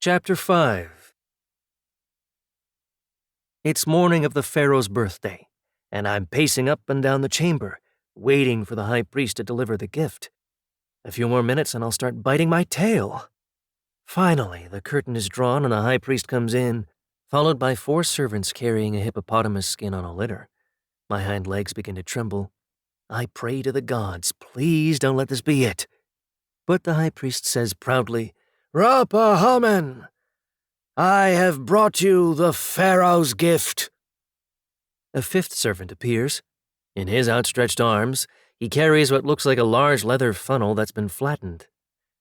Chapter 5. It's morning of the pharaoh's birthday, and I'm pacing up and down the chamber, waiting for the high priest to deliver the gift. A few more minutes and I'll start biting my tail. Finally, the curtain is drawn and the high priest comes in, followed by 4 servants carrying a hippopotamus skin on a litter. My hind legs begin to tremble. I pray to the gods, please don't let this be it. But the high priest says proudly, "Rapa-Hamen, I have brought you the pharaoh's gift." A 5th servant appears. In his outstretched arms, he carries what looks like a large leather funnel that's been flattened.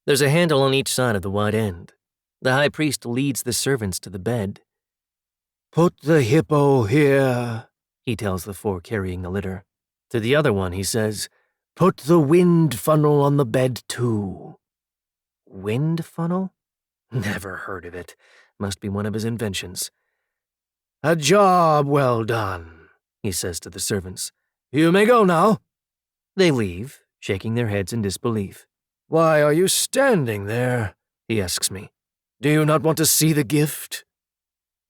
There's a handle on each side of the wide end. The high priest leads the servants to the bed. "Put the hippo here," he tells the 4 carrying the litter. To the other one, he says, "Put the wind funnel on the bed too." Wind funnel? Never heard of it. Must be one of his inventions. "A job well done," he says to the servants. "You may go now." They leave, shaking their heads in disbelief. "Why are you standing there?" he asks me. "Do you not want to see the gift?"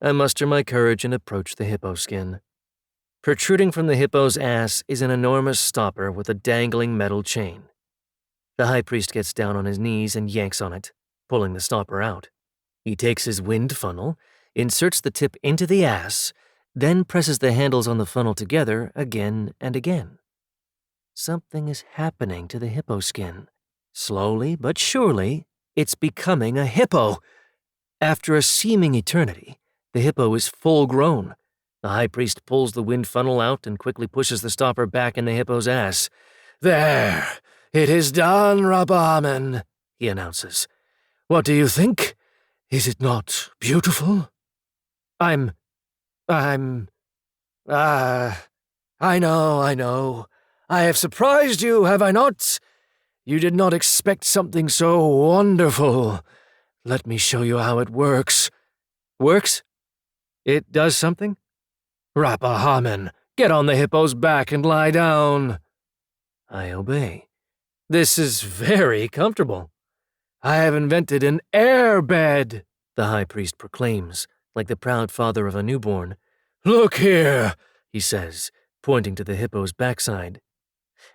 I muster my courage and approach the hippo skin. Protruding from the hippo's ass is an enormous stopper with a dangling metal chain. The high priest gets down on his knees and yanks on it, pulling the stopper out. He takes his wind funnel, inserts the tip into the ass, then presses the handles on the funnel together again and again. Something is happening to the hippo skin. Slowly but surely, it's becoming a hippo. After a seeming eternity, the hippo is full grown. The high priest pulls the wind funnel out and quickly pushes the stopper back in the hippo's ass. "There, it is done, Rapa-Hamen," he announces. "What do you think? Is it not beautiful?" I know. I have surprised you, have I not? You did not expect something so wonderful. Let me show you how it works." "Works? It does something?" "Rapa-Hamen, get on the hippo's back and lie down." I obey. "This is very comfortable." "I have invented an air bed," the high priest proclaims, like the proud father of a newborn. "Look here," he says, pointing to the hippo's backside.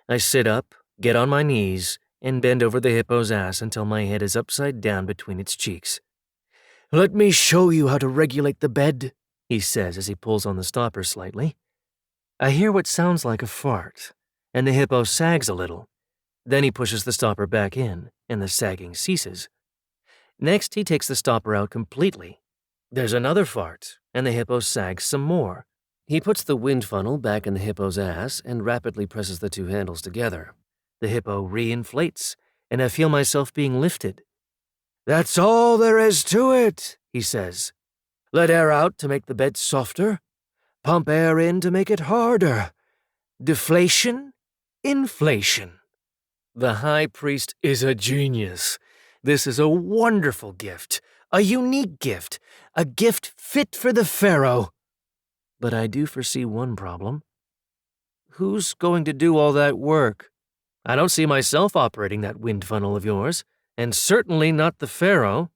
I sit up, get on my knees, and bend over the hippo's ass until my head is upside down between its cheeks. "Let me show you how to regulate the bed," he says as he pulls on the stopper slightly. I hear what sounds like a fart, and the hippo sags a little. Then he pushes the stopper back in, and the sagging ceases. Next, he takes the stopper out completely. There's another fart, and the hippo sags some more. He puts the wind funnel back in the hippo's ass and rapidly presses the 2 handles together. The hippo re-inflates, and I feel myself being lifted. "That's all there is to it," he says. "Let air out to make the bed softer. Pump air in to make it harder. Deflation, inflation." The high priest is a genius. This is a wonderful gift, a unique gift, a gift fit for the pharaoh. But I do foresee one problem. Who's going to do all that work? I don't see myself operating that wind funnel of yours, and certainly not the pharaoh.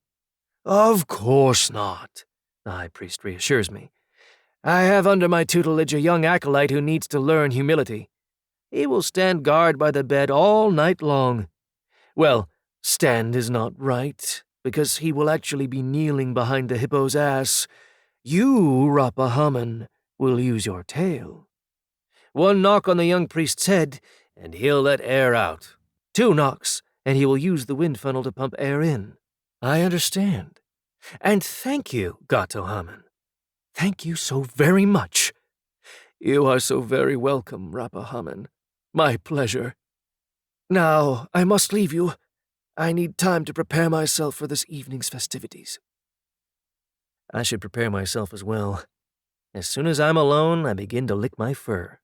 "Of course not," the high priest reassures me. "I have under my tutelage a young acolyte who needs to learn humility. He will stand guard by the bed all night long. Well, stand is not right, because he will actually be kneeling behind the hippo's ass. You, Rapa-Hamen, will use your tail. 1 knock on the young priest's head, and he'll let air out. 2 knocks, and he will use the wind funnel to pump air in." I understand. And thank you, Gato-Hamen. Thank you so very much. "You are so very welcome, Rapa-Hamen. My pleasure. Now, I must leave you. I need time to prepare myself for this evening's festivities." I should prepare myself as well. As soon as I'm alone, I begin to lick my fur.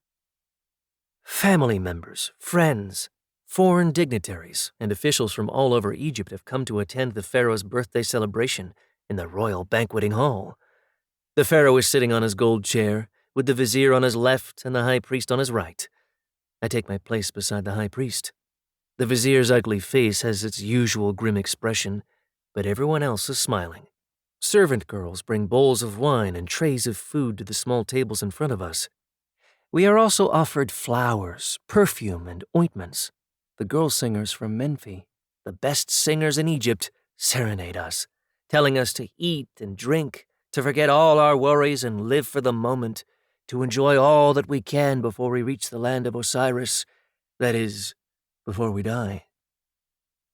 Family members, friends, foreign dignitaries, and officials from all over Egypt have come to attend the pharaoh's birthday celebration in the royal banqueting hall. The pharaoh is sitting on his gold chair, with the vizier on his left and the high priest on his right. I take my place beside the high priest. The vizier's ugly face has its usual grim expression, but everyone else is smiling. Servant girls bring bowls of wine and trays of food to the small tables in front of us. We are also offered flowers, perfume, and ointments. The girl singers from Menphi, the best singers in Egypt, serenade us, telling us to eat and drink, to forget all our worries and live for the moment, to enjoy all that we can before we reach the land of Osiris, that is, before we die.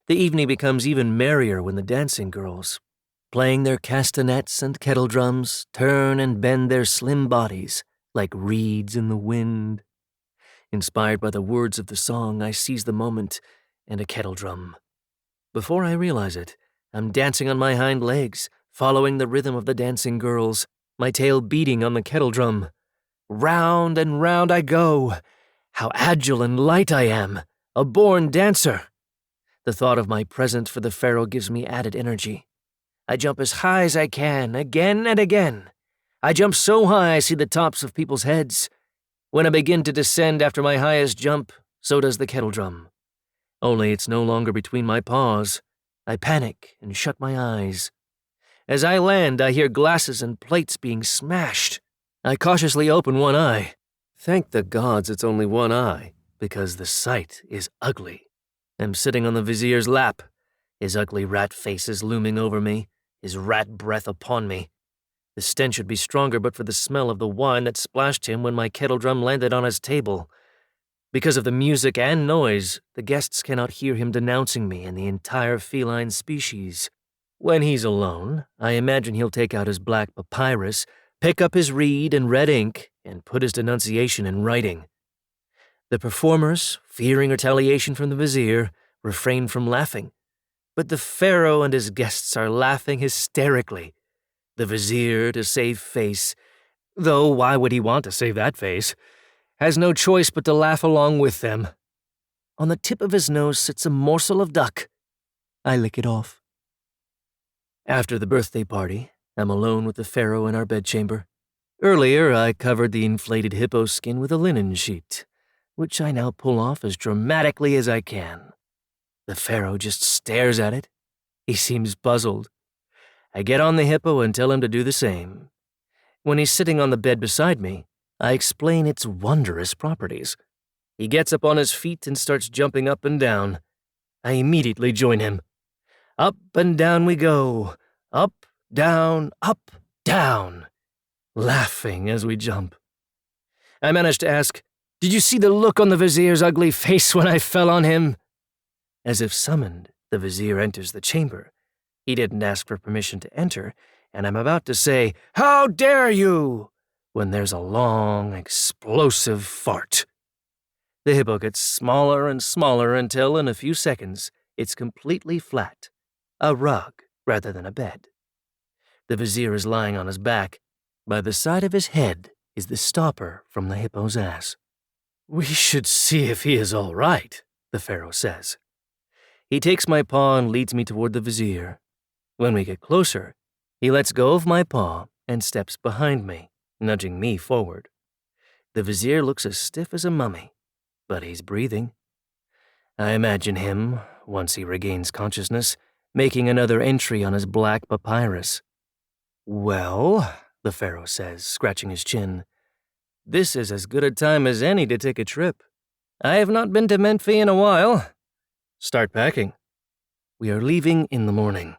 The evening becomes even merrier when the dancing girls, playing their castanets and kettle drums, turn and bend their slim bodies like reeds in the wind. Inspired by the words of the song, I seize the moment and a kettle drum. Before I realize it, I'm dancing on my hind legs, following the rhythm of the dancing girls, my tail beating on the kettle drum. Round and round I go. How agile and light I am, a born dancer. The thought of my present for the pharaoh gives me added energy. I jump as high as I can, again and again. I jump so high I see the tops of people's heads. When I begin to descend after my highest jump, so does the kettle drum. Only it's no longer between my paws. I panic and shut my eyes. As I land, I hear glasses and plates being smashed. I cautiously open one eye. Thank the gods it's only one eye, because the sight is ugly. I'm sitting on the vizier's lap. His ugly rat face is looming over me, his rat breath upon me. The stench would be stronger but for the smell of the wine that splashed him when my kettle drum landed on his table. Because of the music and noise, the guests cannot hear him denouncing me and the entire feline species. When he's alone, I imagine he'll take out his black papyrus, pick up his reed and red ink, and put his denunciation in writing. The performers, fearing retaliation from the vizier, refrain from laughing. But the pharaoh and his guests are laughing hysterically. The vizier, to save face, though why would he want to save that face, has no choice but to laugh along with them. On the tip of his nose sits a morsel of duck. I lick it off. After the birthday party, I'm alone with the pharaoh in our bedchamber. Earlier, I covered the inflated hippo skin with a linen sheet, which I now pull off as dramatically as I can. The pharaoh just stares at it. He seems puzzled. I get on the hippo and tell him to do the same. When he's sitting on the bed beside me, I explain its wondrous properties. He gets up on his feet and starts jumping up and down. I immediately join him. Up and down we go. Up, down, laughing as we jump. I manage to ask, "Did you see the look on the vizier's ugly face when I fell on him?" As if summoned, the vizier enters the chamber. He didn't ask for permission to enter, and I'm about to say, "How dare you?" when there's a long, explosive fart. The hippo gets smaller and smaller until, in a few seconds, it's completely flat, a rug rather than a bed. The vizier is lying on his back. By the side of his head is the stopper from the hippo's ass. "We should see if he is all right," the pharaoh says. He takes my paw and leads me toward the vizier. When we get closer, he lets go of my paw and steps behind me, nudging me forward. The vizier looks as stiff as a mummy, but he's breathing. I imagine him, once he regains consciousness, making another entry on his black papyrus. "Well," the pharaoh says, scratching his chin, "this is as good a time as any to take a trip. I have not been to Menphi in a while. Start packing. We are leaving in the morning."